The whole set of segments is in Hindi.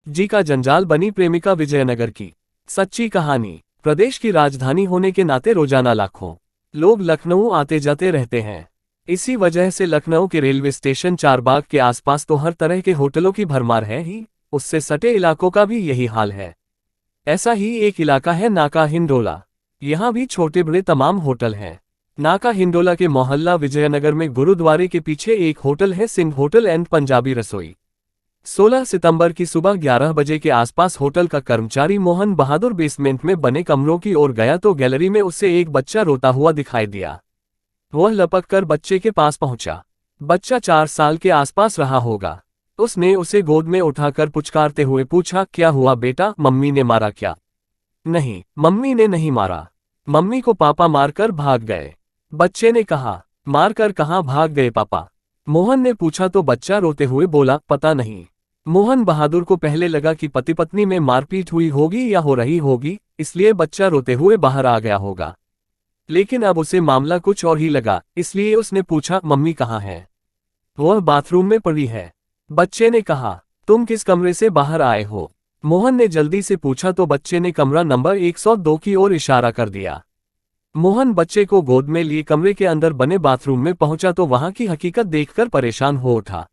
जी का जंजाल बनी प्रेमिका विजयनगर की सच्ची कहानी। प्रदेश की राजधानी होने के नाते रोजाना लाखों लोग लखनऊ आते जाते रहते हैं। इसी वजह से लखनऊ के रेलवे स्टेशन चारबाग के आसपास तो हर तरह के होटलों की भरमार है ही, उससे सटे इलाकों का भी यही हाल है। ऐसा ही एक इलाका है नाका हिंडोला। यहाँ भी छोटे बड़े तमाम होटल हैं। नाका हिंडोला के मोहल्ला विजयनगर में गुरुद्वारे के पीछे एक होटल है, सिंह होटल एंड पंजाबी रसोई। 16 सितंबर की सुबह 11 बजे के आसपास होटल का कर्मचारी मोहन बहादुर बेसमेंट में बने कमरों की ओर गया तो गैलरी में उसे एक बच्चा रोता हुआ दिखाई दिया। वह लपक कर बच्चे के पास पहुंचा। बच्चा 4 साल के आसपास रहा होगा। उसने उसे गोद में उठाकर पुचकारते हुए पूछा, क्या हुआ बेटा, मम्मी ने मारा क्या? नहीं, मम्मी ने नहीं मारा, मम्मी को पापा मारकर भाग गए। बच्चे ने कहा। मारकर कहाँ भाग गए पापा? मोहन ने पूछा तो बच्चा रोते हुए बोला, पता नहीं। मोहन बहादुर को पहले लगा कि पति पत्नी में मारपीट हुई होगी या हो रही होगी, इसलिए बच्चा रोते हुए बाहर आ गया होगा। लेकिन अब उसे मामला कुछ और ही लगा, इसलिए उसने पूछा, मम्मी कहाँ है? वह बाथरूम में पड़ी है। बच्चे ने कहा। तुम किस कमरे से बाहर आए हो? मोहन ने जल्दी से पूछा तो बच्चे ने कमरा नंबर 102 की ओर इशारा कर दिया। मोहन बच्चे को गोद में लिए कमरे के अंदर बने बाथरूम में पहुंचा तो वहां की हकीकत देखकर परेशान हो उठा।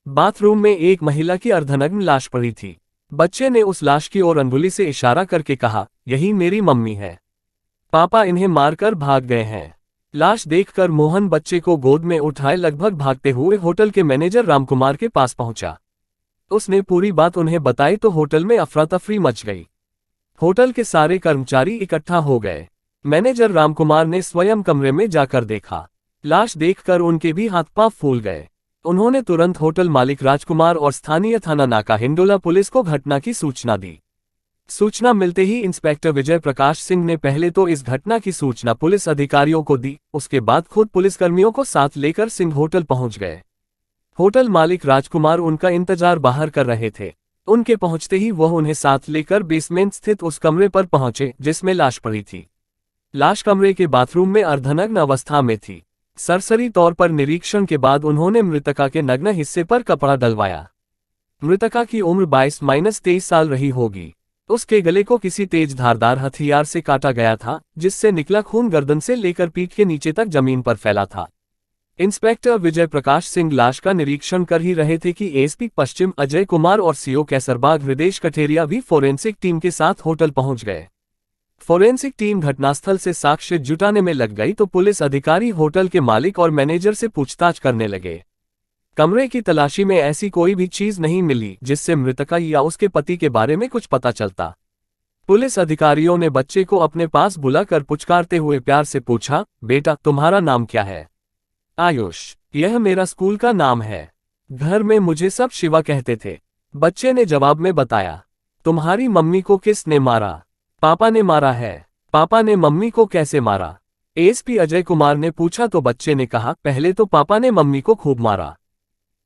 बाथरूम में एक महिला की अर्धनग्न लाश पड़ी थी। बच्चे ने उस लाश की ओर अंगुली से इशारा करके कहा, यही मेरी मम्मी है, पापा इन्हें मारकर भाग गए हैं। लाश देखकर मोहन बच्चे को गोद में उठाए लगभग भागते हुए होटल के मैनेजर रामकुमार के पास पहुंचा। उसने पूरी बात उन्हें बताई तो होटल में अफरा तफरी मच गई। होटल के सारे कर्मचारी इकट्ठा हो गए। मैनेजर रामकुमार ने स्वयं कमरे में जाकर देखा। लाश देखकर उनके भी हाथ पांव फूल गए। उन्होंने तुरंत होटल मालिक राजकुमार और स्थानीय थाना नाका हिंडोला पुलिस को घटना की सूचना दी। सूचना मिलते ही इंस्पेक्टर विजय प्रकाश सिंह ने पहले तो इस घटना की सूचना पुलिस अधिकारियों को दी, उसके बाद खुद पुलिसकर्मियों को साथ लेकर सिंह होटल पहुंच गए। होटल मालिक राजकुमार उनका इंतजार बाहर कर रहे थे। उनके पहुंचते ही वह उन्हें साथ लेकर बेसमेंट स्थित उस कमरे पर पहुंचे जिसमें लाश पड़ी थी। लाश कमरे के बाथरूम में अर्धनग्न अवस्था में थी। सरसरी तौर पर निरीक्षण के बाद उन्होंने मृतका के नग्न हिस्से पर कपड़ा डलवाया। मृतका की उम्र 22-23 साल रही होगी। उसके गले को किसी तेज धारदार हथियार से काटा गया था, जिससे निकला खून गर्दन से लेकर पीठ के नीचे तक जमीन पर फैला था। इंस्पेक्टर विजय प्रकाश सिंह लाश का निरीक्षण कर ही रहे थे कि एसपी पश्चिम अजय कुमार और सीओ कैसरबाग हृदेश कठेरिया भी फोरेंसिक टीम के साथ होटल पहुंच गए। फोरेंसिक टीम घटनास्थल से साक्ष्य जुटाने में लग गई तो पुलिस अधिकारी होटल के मालिक और मैनेजर से पूछताछ करने लगे। कमरे की तलाशी में ऐसी कोई भी चीज नहीं मिली जिससे मृतका या उसके पति के बारे में कुछ पता चलता। पुलिस अधिकारियों ने बच्चे को अपने पास बुलाकर पुचकारते हुए प्यार से पूछा, बेटा तुम्हारा नाम क्या है? आयुष। यह मेरा स्कूल का नाम है। घर में मुझे सब शिवा कहते थे। बच्चे ने जवाब में बताया। तुम्हारी मम्मी को किसने मारा? पापा ने मारा है। पापा ने मम्मी को कैसे मारा? एसपी अजय कुमार ने पूछा तो बच्चे ने कहा, पहले तो पापा ने मम्मी को खूब मारा।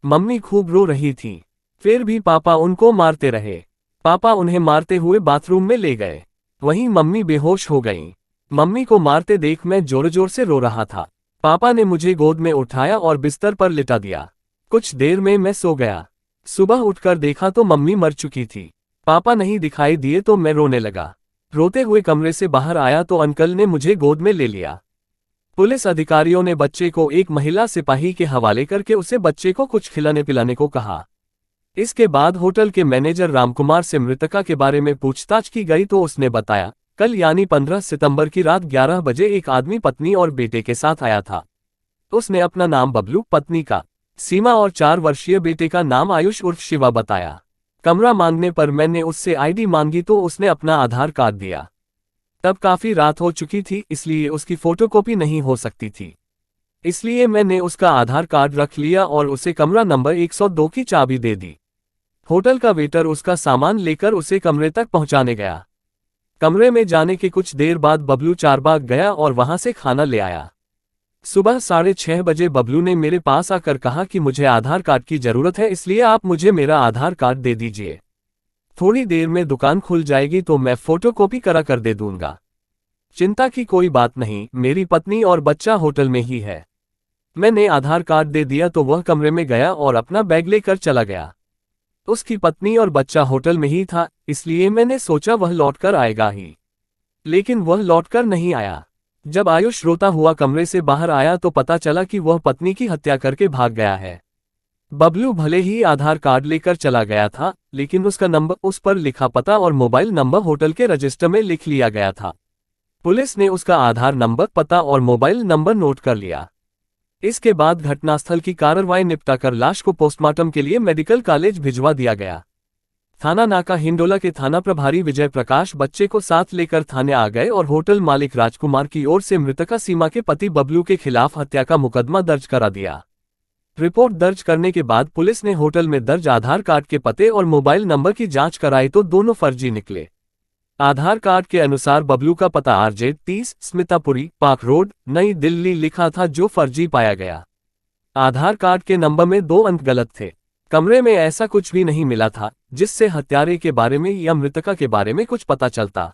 मम्मी खूब रो रही थी, फिर भी पापा उनको मारते रहे। पापा उन्हें मारते हुए बाथरूम में ले गए। वहीं मम्मी बेहोश हो गईं। मम्मी को मारते देख मैं जोर जोर से रो रहा था। पापा ने मुझे गोद में उठाया और बिस्तर पर लिटा दिया। कुछ देर में मैं सो गया। सुबह उठकर देखा तो मम्मी मर चुकी थी। पापा नहीं दिखाई दिए तो मैं रोने लगा। रोते हुए कमरे से बाहर आया तो अंकल ने मुझे गोद में ले लिया। पुलिस अधिकारियों ने बच्चे को एक महिला सिपाही के हवाले करके उसे बच्चे को कुछ खिलाने पिलाने को कहा। इसके बाद होटल के मैनेजर रामकुमार से मृतका के बारे में पूछताछ की गई तो उसने बताया, कल यानी 15 सितंबर की रात 11 बजे एक आदमी पत्नी और बेटे के साथ आया था। उसने अपना नाम बबलू, पत्नी का सीमा और 4 वर्षीय बेटे का नाम आयुष उर्फ शिवा बताया। कमरा मांगने पर मैंने उससे आईडी मांगी तो उसने अपना आधार कार्ड दिया। तब काफी रात हो चुकी थी, इसलिए उसकी फोटोकॉपी नहीं हो सकती थी। इसलिए मैंने उसका आधार कार्ड रख लिया और उसे कमरा नंबर 102 की चाबी दे दी। होटल का वेटर उसका सामान लेकर उसे कमरे तक पहुंचाने गया। कमरे में जाने के कुछ देर बाद बबलू चारबाग गया और वहां से खाना ले आया। सुबह 6:30 बजे बबलू ने मेरे पास आकर कहा कि मुझे आधार कार्ड की जरूरत है, इसलिए आप मुझे मेरा आधार कार्ड दे दीजिए। थोड़ी देर में दुकान खुल जाएगी तो मैं फोटोकॉपी करा कर दे दूंगा। चिंता की कोई बात नहीं, मेरी पत्नी और बच्चा होटल में ही है। मैंने आधार कार्ड दे दिया तो वह कमरे में गया और अपना बैग लेकर चला गया। उसकी पत्नी और बच्चा होटल में ही था, इसलिए मैंने सोचा वह लौटकर आएगा ही। लेकिन वह लौटकर नहीं आया। जब आयुष रोता हुआ कमरे से बाहर आया तो पता चला कि वह पत्नी की हत्या करके भाग गया है। बबलू भले ही आधार कार्ड लेकर चला गया था, लेकिन उसका नंबर, उस पर लिखा पता और मोबाइल नंबर होटल के रजिस्टर में लिख लिया गया था। पुलिस ने उसका आधार नंबर, पता और मोबाइल नंबर नोट कर लिया। इसके बाद घटनास्थल की कार्रवाई निपटाकर लाश को पोस्टमार्टम के लिए मेडिकल कॉलेज भिजवा दिया गया। थाना नाका हिंडोला के थाना प्रभारी विजय प्रकाश बच्चे को साथ लेकर थाने आ गए और होटल मालिक राजकुमार की ओर से मृतका सीमा के पति बबलू के खिलाफ हत्या का मुकदमा दर्ज करा दिया। रिपोर्ट दर्ज करने के बाद पुलिस ने होटल में दर्ज आधार कार्ड के पते और मोबाइल नंबर की जांच कराई तो दोनों फर्जी निकले। आधार कार्ड के अनुसार बबलू का पता RJ 30 स्मितापुरी पार्क रोड, नई दिल्ली लिखा था, जो फर्जी पाया गया। आधार कार्ड के नंबर में 2 अंक गलत थे। कमरे में ऐसा कुछ भी नहीं मिला था जिससे हत्यारे के बारे में या मृतका के बारे में कुछ पता चलता।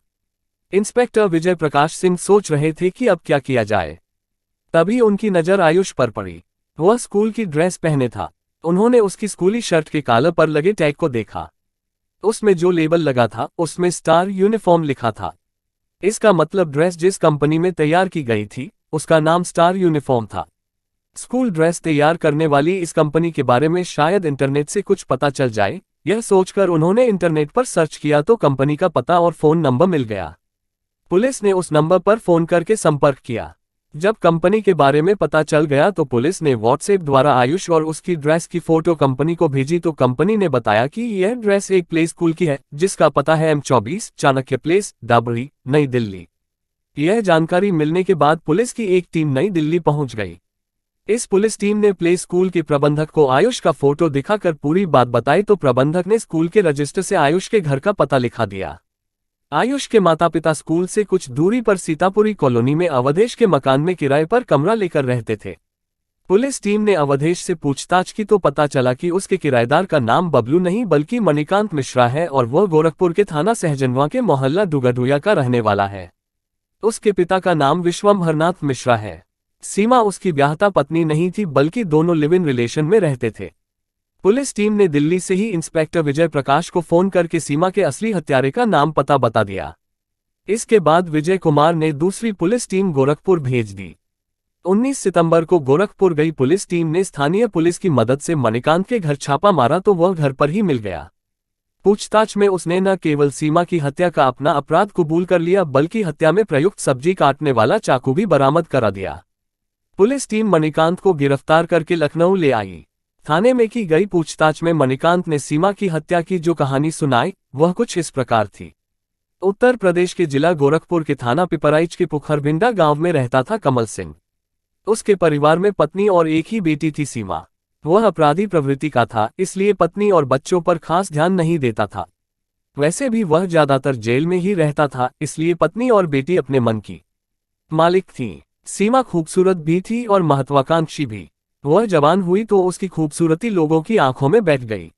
इंस्पेक्टर विजय प्रकाश सिंह सोच रहे थे कि अब क्या किया जाए। तभी उनकी नजर आयुष पर पड़ी। वह स्कूल की ड्रेस पहने था। उन्होंने उसकी स्कूली शर्ट के कॉलर पर लगे टैग को देखा। उसमें जो लेबल लगा था उसमें स्टार यूनिफॉर्म लिखा था। इसका मतलब ड्रेस जिस कंपनी में तैयार की गई थी उसका नाम स्टार यूनिफॉर्म था। स्कूल ड्रेस तैयार करने वाली इस कंपनी के बारे में शायद इंटरनेट से कुछ पता चल जाए, यह सोचकर उन्होंने इंटरनेट पर सर्च किया तो कंपनी का पता और फोन नंबर मिल गया। पुलिस ने उस नंबर पर फोन करके संपर्क किया। जब कंपनी के बारे में पता चल गया तो पुलिस ने व्हाट्सएप द्वारा आयुष और उसकी ड्रेस की फोटो कंपनी को भेजी तो कंपनी ने बताया कि यह ड्रेस एक प्ले स्कूल की है जिसका पता है M24 चाणक्य प्लेस, डाबरी, नई दिल्ली। यह जानकारी मिलने के बाद पुलिस की एक टीम नई दिल्ली पहुंच गई। इस पुलिस टीम ने प्ले स्कूल के प्रबंधक को आयुष का फोटो दिखाकर पूरी बात बताई तो प्रबंधक ने स्कूल के रजिस्टर से आयुष के घर का पता लिखा दिया। आयुष के माता पिता स्कूल से कुछ दूरी पर सीतापुरी कॉलोनी में अवधेश के मकान में किराए पर कमरा लेकर रहते थे। पुलिस टीम ने अवधेश से पूछताछ की तो पता चला कि उसके किराएदार का नाम बबलू नहीं बल्कि मणिकांत मिश्रा है और वह गोरखपुर के थाना सहजनवा के मोहल्ला डुगडुया का रहने वाला है। उसके पिता का नाम विश्वंभरनाथ मिश्रा है। सीमा उसकी ब्याहता पत्नी नहीं थी बल्कि दोनों लिव इन रिलेशन में रहते थे। पुलिस टीम ने दिल्ली से ही इंस्पेक्टर विजय प्रकाश को फोन करके सीमा के असली हत्यारे का नाम पता बता दिया। इसके बाद विजय कुमार ने दूसरी पुलिस टीम गोरखपुर भेज दी। 19 सितंबर को गोरखपुर गई पुलिस टीम ने स्थानीय पुलिस की मदद से मणिकांत के घर छापा मारा तो वह घर पर ही मिल गया। पूछताछ में उसने न केवल सीमा की हत्या का अपना अपराध कबूल कर लिया बल्कि हत्या में प्रयुक्त सब्जी काटने वाला चाकू भी बरामद करा दिया। पुलिस टीम मणिकांत को गिरफ्तार करके लखनऊ ले आई। थाने में की गई पूछताछ में मणिकांत ने सीमा की हत्या की जो कहानी सुनाई वह कुछ इस प्रकार थी। उत्तर प्रदेश के जिला गोरखपुर के थाना पिपराइच के पुखरभिंडा गांव में रहता था कमल सिंह। उसके परिवार में पत्नी और एक ही बेटी थी सीमा। वह अपराधी प्रवृत्ति का था, इसलिए पत्नी और बच्चों पर खास ध्यान नहीं देता था। वैसे भी वह ज्यादातर जेल में ही रहता था, इसलिए पत्नी और बेटी अपने मन की मालिक थी। सीमा खूबसूरत भी थी और महत्वाकांक्षी भी। वह जवान हुई तो उसकी खूबसूरती लोगों की आंखों में बैठ गई।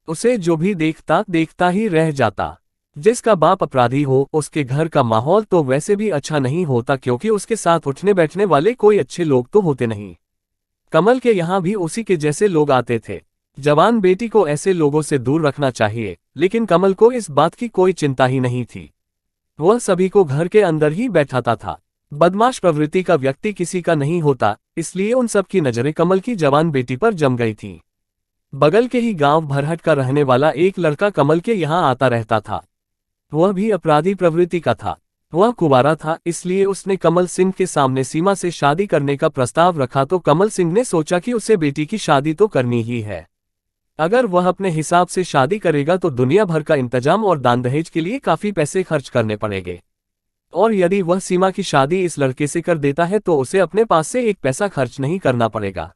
उसे जो भी देखता देखता ही रह जाता। जिसका बाप अपराधी हो उसके घर का माहौल तो वैसे भी अच्छा नहीं होता क्योंकि उसके साथ उठने बैठने वाले कोई अच्छे लोग तो होते नहीं। कमल के यहाँ भी उसी के जैसे लोग आते थे। जवान बेटी को ऐसे लोगों से दूर रखना चाहिए, लेकिन कमल को इस बात की कोई चिंता ही नहीं थी। वह सभी को घर के अंदर ही बैठाता था। बदमाश प्रवृत्ति का व्यक्ति किसी का नहीं होता, इसलिए उन सब की नजरें कमल की जवान बेटी पर जम गई थी। बगल के ही गांव भरहट का रहने वाला एक लड़का कमल के यहाँ आता रहता था। वह भी अपराधी प्रवृत्ति का था। वह कुंवारा था, इसलिए उसने कमल सिंह के सामने सीमा से शादी करने का प्रस्ताव रखा तो कमल सिंह ने सोचा कि उसे बेटी की शादी तो करनी ही है। अगर वह अपने हिसाब से शादी करेगा तो दुनिया भर का इंतजाम और दान दहेज के लिए काफी पैसे खर्च करने पड़ेंगे, और यदि वह सीमा की शादी इस लड़के से कर देता है तो उसे अपने पास से एक पैसा खर्च नहीं करना पड़ेगा।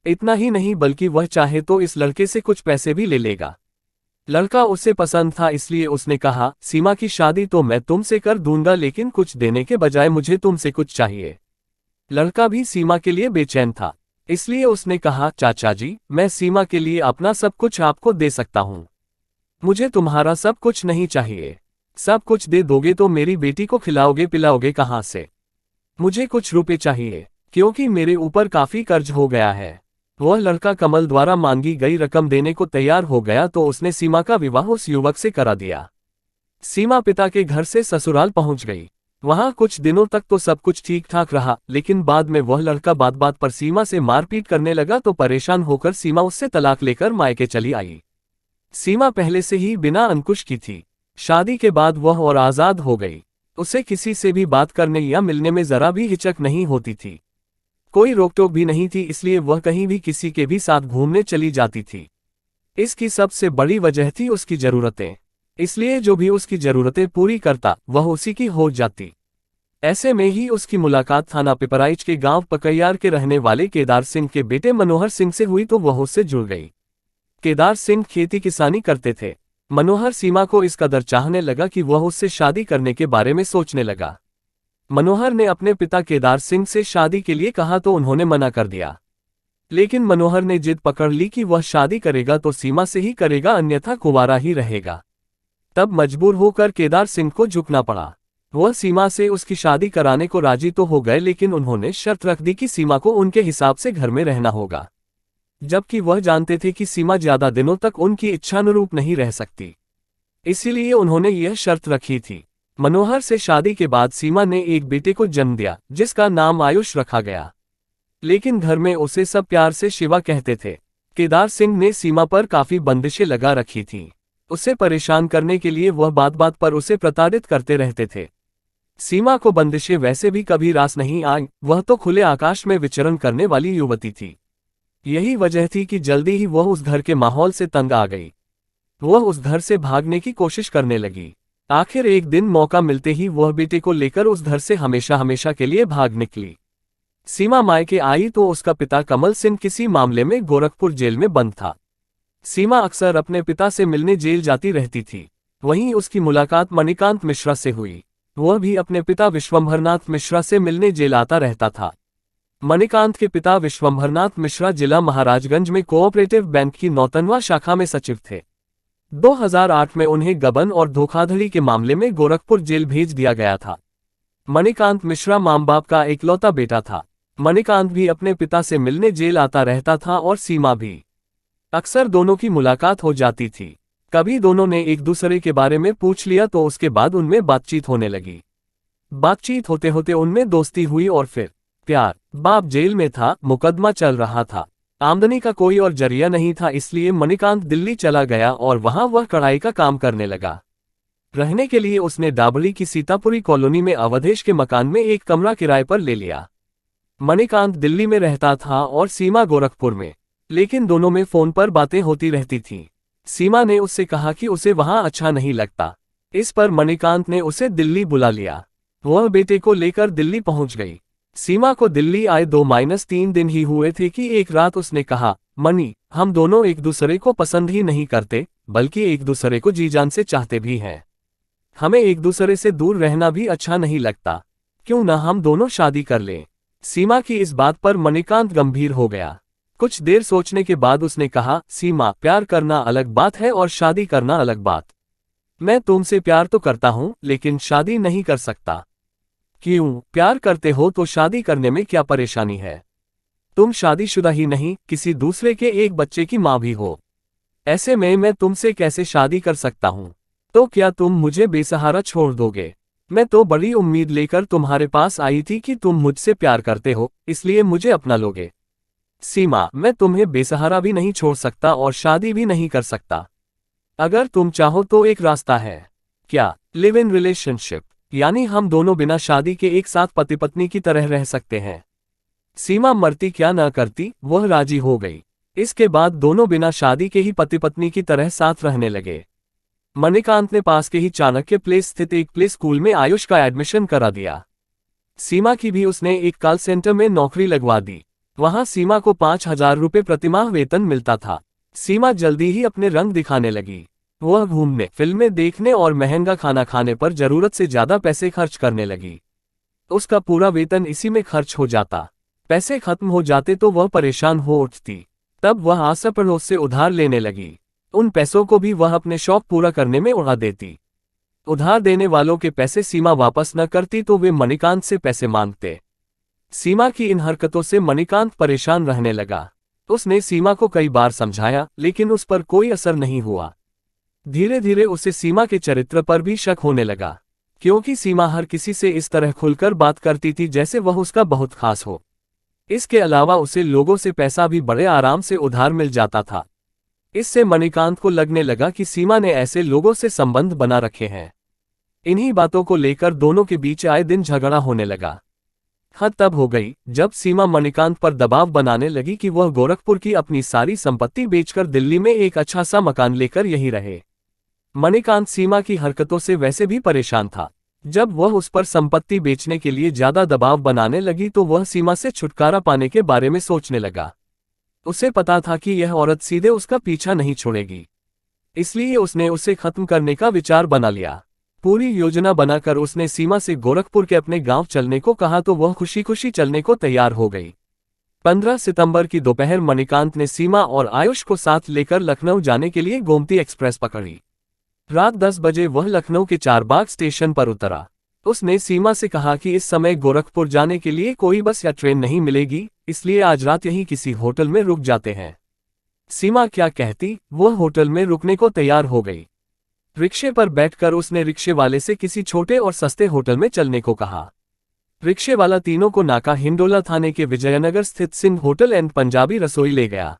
इतना ही नहीं बल्कि वह चाहे तो इस लड़के से कुछ पैसे भी ले लेगा। लड़का उसे पसंद था, इसलिए उसने कहा, सीमा की शादी तो मैं तुमसे कर दूंगा, लेकिन कुछ देने के बजाय मुझे तुमसे कुछ चाहिए। लड़का भी सीमा के लिए बेचैन था, इसलिए उसने कहा, चाचा जी, मैं सीमा के लिए अपना सब कुछ आपको दे सकता हूँ। मुझे तुम्हारा सब कुछ नहीं चाहिए। सब कुछ दे दोगे तो मेरी बेटी को खिलाओगे पिलाओगे कहाँ से? मुझे कुछ रुपए चाहिए, क्योंकि मेरे ऊपर काफी कर्ज हो गया है। वह लड़का कमल द्वारा मांगी गई रकम देने को तैयार हो गया तो उसने सीमा का विवाह उस युवक से करा दिया। सीमा पिता के घर से ससुराल पहुंच गई। वहां कुछ दिनों तक तो सब कुछ ठीक ठाक रहा, लेकिन बाद में वह लड़का बात बात पर सीमा से मारपीट करने लगा तो परेशान होकर सीमा उससे तलाक लेकर मायके चली आई। सीमा पहले से ही बिना अंकुश की थी। शादी के बाद वह और आज़ाद हो गई। उसे किसी से भी बात करने या मिलने में जरा भी हिचक नहीं होती थी। कोई रोकटोक भी नहीं थी, इसलिए वह कहीं भी किसी के भी साथ घूमने चली जाती थी। इसकी सबसे बड़ी वजह थी उसकी ज़रूरतें, इसलिए जो भी उसकी ज़रूरतें पूरी करता वह उसी की हो जाती। ऐसे में ही उसकी मुलाकात थाना पिपराइच के गांव पकैयार के रहने वाले केदार सिंह के बेटे मनोहर सिंह से हुई तो वह उससे जुड़ गई। केदार सिंह खेती किसानी करते थे। मनोहर सीमा को इस कदर चाहने लगा कि वह उससे शादी करने के बारे में सोचने लगा। मनोहर ने अपने पिता केदार सिंह से शादी के लिए कहा तो उन्होंने मना कर दिया, लेकिन मनोहर ने जिद पकड़ ली कि वह शादी करेगा तो सीमा से ही करेगा, अन्यथा कुंवारा ही रहेगा। तब मजबूर होकर केदार सिंह को झुकना पड़ा। वह सीमा से उसकी शादी कराने को राजी तो हो गए, लेकिन उन्होंने शर्त रख दी कि सीमा को उनके हिसाब से घर में रहना होगा, जबकि वह जानते थे कि सीमा ज्यादा दिनों तक उनकी इच्छानुरूप नहीं रह सकती। इसीलिए उन्होंने यह शर्त रखी थी। मनोहर से शादी के बाद सीमा ने एक बेटे को जन्म दिया, जिसका नाम आयुष रखा गया, लेकिन घर में उसे सब प्यार से शिवा कहते थे। केदार सिंह ने सीमा पर काफी बंदिशें लगा रखी थीं। उसे परेशान करने के लिए वह बात बात पर उसे प्रताड़ित करते रहते थे। सीमा को बंदिशें वैसे भी कभी रास नहीं आई, वह तो खुले आकाश में विचरण करने वाली युवती थी। यही वजह थी कि जल्दी ही वह उस घर के माहौल से तंग आ गई। वह उस घर से भागने की कोशिश करने लगी। आखिर एक दिन मौका मिलते ही वह बेटे को लेकर उस घर से हमेशा हमेशा के लिए भाग निकली। सीमा मायके आई तो उसका पिता कमल सिंह किसी मामले में गोरखपुर जेल में बंद था। सीमा अक्सर अपने पिता से मिलने जेल जाती रहती थी। वहीं उसकी मुलाकात मणिकांत मिश्रा से हुई। वह भी अपने पिता विश्वंभरनाथ मिश्रा से मिलने जेल आता रहता था। मणिकांत के पिता विश्वंभरनाथ मिश्रा जिला महाराजगंज में कोऑपरेटिव बैंक की 9वां शाखा में सचिव थे। 2008 में उन्हें गबन और धोखाधड़ी के मामले में गोरखपुर जेल भेज दिया गया था। मणिकांत मिश्रा मां बाप का इकलौता बेटा था। मणिकांत भी अपने पिता से मिलने जेल आता रहता था और सीमा भी। अक्सर दोनों की मुलाकात हो जाती थी। कभी दोनों ने एक दूसरे के बारे में पूछ लिया तो उसके बाद उनमें बातचीत होने लगी। बातचीत होते होते उनमें दोस्ती हुई और फिर प्यार। बाप जेल में था, मुकदमा चल रहा था, आमदनी का कोई और जरिया नहीं था, इसलिए मणिकांत दिल्ली चला गया और वहां वह कढ़ाई का काम करने लगा। रहने के लिए उसने डाबरी की सीतापुरी कॉलोनी में अवधेश के मकान में एक कमरा किराए पर ले लिया। मणिकांत दिल्ली में रहता था और सीमा गोरखपुर में, लेकिन दोनों में फोन पर बातें होती रहती थीं। सीमा ने उससे कहा कि उसे वहां अच्छा नहीं लगता। इस पर मणिकांत ने उसे दिल्ली बुला लिया। वह बेटे को लेकर दिल्ली पहुंच गई। सीमा को दिल्ली आए 2-3 दिन ही हुए थे कि एक रात उसने कहा, मणि, हम दोनों एक दूसरे को पसंद ही नहीं करते, बल्कि एक दूसरे को जी जान से चाहते भी हैं। हमें एक दूसरे से दूर रहना भी अच्छा नहीं लगता, क्यों ना हम दोनों शादी कर लें। सीमा की इस बात पर मणिकांत गंभीर हो गया। कुछ देर सोचने के बाद उसने कहा, सीमा, प्यार करना अलग बात है और शादी करना अलग बात। मैं तुमसे प्यार तो करता हूं, लेकिन शादी नहीं कर सकता। क्यों? प्यार करते हो तो शादी करने में क्या परेशानी है? तुम शादीशुदा ही नहीं, किसी दूसरे के एक बच्चे की मां भी हो। ऐसे में मैं तुमसे कैसे शादी कर सकता हूं? तो क्या तुम मुझे बेसहारा छोड़ दोगे? मैं तो बड़ी उम्मीद लेकर तुम्हारे पास आई थी कि तुम मुझसे प्यार करते हो, इसलिए मुझे अपना लोगे। सीमा, मैं तुम्हें बेसहारा भी नहीं छोड़ सकता और शादी भी नहीं कर सकता। अगर तुम चाहो तो एक रास्ता है। क्या? लिव इन रिलेशनशिप, यानी हम दोनों बिना शादी के एक साथ पति पत्नी की तरह रह सकते हैं। सीमा मरती क्या न करती, वह राजी हो गई। इसके बाद दोनों बिना शादी के ही पति पत्नी की तरह साथ रहने लगे। मणिकांत ने पास के ही चाणक्य प्लेस स्थित एक प्ले स्कूल में आयुष का एडमिशन करा दिया। सीमा की भी उसने एक कॉल सेंटर में नौकरी लगवा दी। वहां सीमा को 5,000 रुपये प्रतिमाह वेतन मिलता था। सीमा जल्दी ही अपने रंग दिखाने लगी। वह घूमने, फिल्में देखने और महंगा खाना खाने पर जरूरत से ज्यादा पैसे खर्च करने लगी। उसका पूरा वेतन इसी में खर्च हो जाता। पैसे खत्म हो जाते तो वह परेशान हो उठती। तब वह आस पड़ोस से उधार लेने लगी। उन पैसों को भी वह अपने शौक पूरा करने में उड़ा देती। उधार देने वालों के पैसे सीमा वापस न करती तो वे मणिकांत से पैसे मांगते। सीमा की इन हरकतों से मणिकांत परेशान रहने लगा। उसने सीमा को कई बार समझाया, लेकिन उस पर कोई असर नहीं हुआ। धीरे धीरे उसे सीमा के चरित्र पर भी शक होने लगा, क्योंकि सीमा हर किसी से इस तरह खुलकर बात करती थी जैसे वह उसका बहुत खास हो। इसके अलावा उसे लोगों से पैसा भी बड़े आराम से उधार मिल जाता था। इससे मणिकांत को लगने लगा कि सीमा ने ऐसे लोगों से संबंध बना रखे हैं। इन्हीं बातों को लेकर दोनों के बीच आए दिन झगड़ा होने लगा। हद तब हो गई जब सीमा मणिकांत पर दबाव बनाने लगी कि वह गोरखपुर की अपनी सारी संपत्ति बेचकर दिल्ली में एक अच्छा सा मकान लेकर यहीं रहे। मणिकांत सीमा की हरकतों से वैसे भी परेशान था। जब वह उस पर संपत्ति बेचने के लिए ज्यादा दबाव बनाने लगी तो वह सीमा से छुटकारा पाने के बारे में सोचने लगा। उसे पता था कि यह औरत सीधे उसका पीछा नहीं छोड़ेगी, इसलिए उसने उसे खत्म करने का विचार बना लिया। पूरी योजना बनाकर उसने सीमा से गोरखपुर के अपने गांव चलने को कहा तो वह खुशी खुशी चलने को तैयार हो गई। 15 सितंबर की दोपहर मणिकांत ने सीमा और आयुष को साथ लेकर लखनऊ जाने के लिए गोमती एक्सप्रेस पकड़ी। रात 10 बजे वह लखनऊ के चारबाग स्टेशन पर उतरा। उसने सीमा से कहा कि इस समय गोरखपुर जाने के लिए कोई बस या ट्रेन नहीं मिलेगी, इसलिए आज रात यहीं किसी होटल में रुक जाते हैं। सीमा क्या कहती, वह होटल में रुकने को तैयार हो गई। रिक्शे पर बैठकर उसने रिक्शे वाले से किसी छोटे और सस्ते होटल में चलने को कहा। रिक्शे वाला तीनों को नाका हिंडोला थाने के विजयनगर स्थित सिंह होटल एंड पंजाबी रसोई ले गया।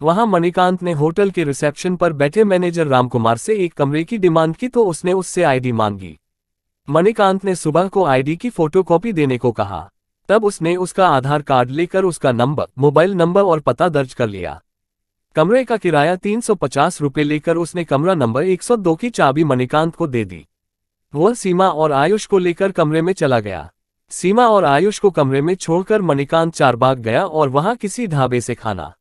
वहां मणिकांत ने होटल के रिसेप्शन पर बैठे मैनेजर रामकुमार से एक कमरे की डिमांड की तो उसने उससे आईडी मांगी। मणिकांत ने सुबह को आईडी की फोटोकॉपी देने को कहा। तब उसने उसका आधार कार्ड लेकर उसका नंबर, मोबाइल नंबर और पता दर्ज कर लिया। कमरे का किराया 350 रुपये लेकर उसने कमरा नंबर 102 की चाबी मणिकांत को दे दी। वह सीमा और आयुष को लेकर कमरे में चला गया। सीमा और आयुष को कमरे में छोड़कर मणिकांत चारबाग गया और वहां किसी ढाबे से खाना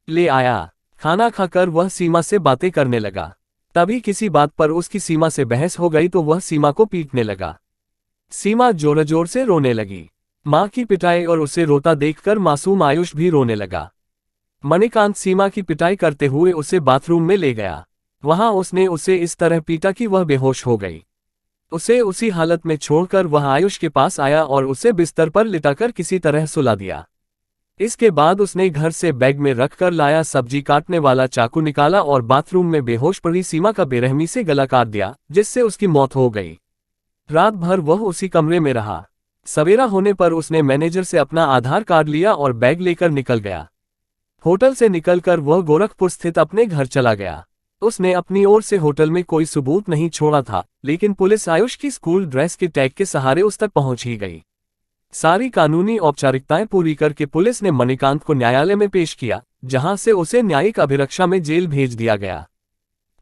ले आया। खाना खाकर वह सीमा से बातें करने लगा। तभी किसी बात पर उसकी सीमा से बहस हो गई तो वह सीमा को पीटने लगा। सीमा जोर जोर से रोने लगी। मां की पिटाई और उसे रोता देखकर मासूम आयुष भी रोने लगा। मणिकांत सीमा की पिटाई करते हुए उसे बाथरूम में ले गया। वहां उसने उसे इस तरह पीटा कि वह बेहोश हो गई। उसे उसी हालत में छोड़कर वह आयुष के पास आया और उसे बिस्तर पर लिटाकर किसी तरह सुला दिया। इसके बाद उसने घर से बैग में रखकर लाया सब्जी काटने वाला चाकू निकाला और बाथरूम में बेहोश पड़ी सीमा का बेरहमी से गला काट दिया, जिससे उसकी मौत हो गई। रात भर वह उसी कमरे में रहा। सवेरा होने पर उसने मैनेजर से अपना आधार कार्ड लिया और बैग लेकर निकल गया। होटल से निकलकर वह गोरखपुर स्थित अपने घर चला गया। उसने अपनी ओर से होटल में कोई सबूत नहीं छोड़ा था, लेकिन पुलिस आयुष की स्कूल ड्रेस के टैग के सहारे उस तक पहुंच ही गई। सारी कानूनी औपचारिकताएं पूरी करके पुलिस ने मणिकांत को न्यायालय में पेश किया, जहां से उसे न्यायिक अभिरक्षा में जेल भेज दिया गया।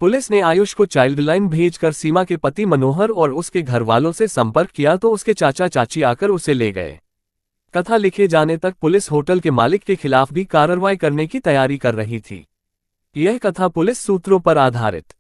पुलिस ने आयुष को चाइल्ड लाइन भेजकर सीमा के पति मनोहर और उसके घर वालों से संपर्क किया तो उसके चाचा चाची आकर उसे ले गए। कथा लिखे जाने तक पुलिस होटल के मालिक के खिलाफ भी कार्रवाई करने की तैयारी कर रही थी। यह कथा पुलिस सूत्रों पर आधारित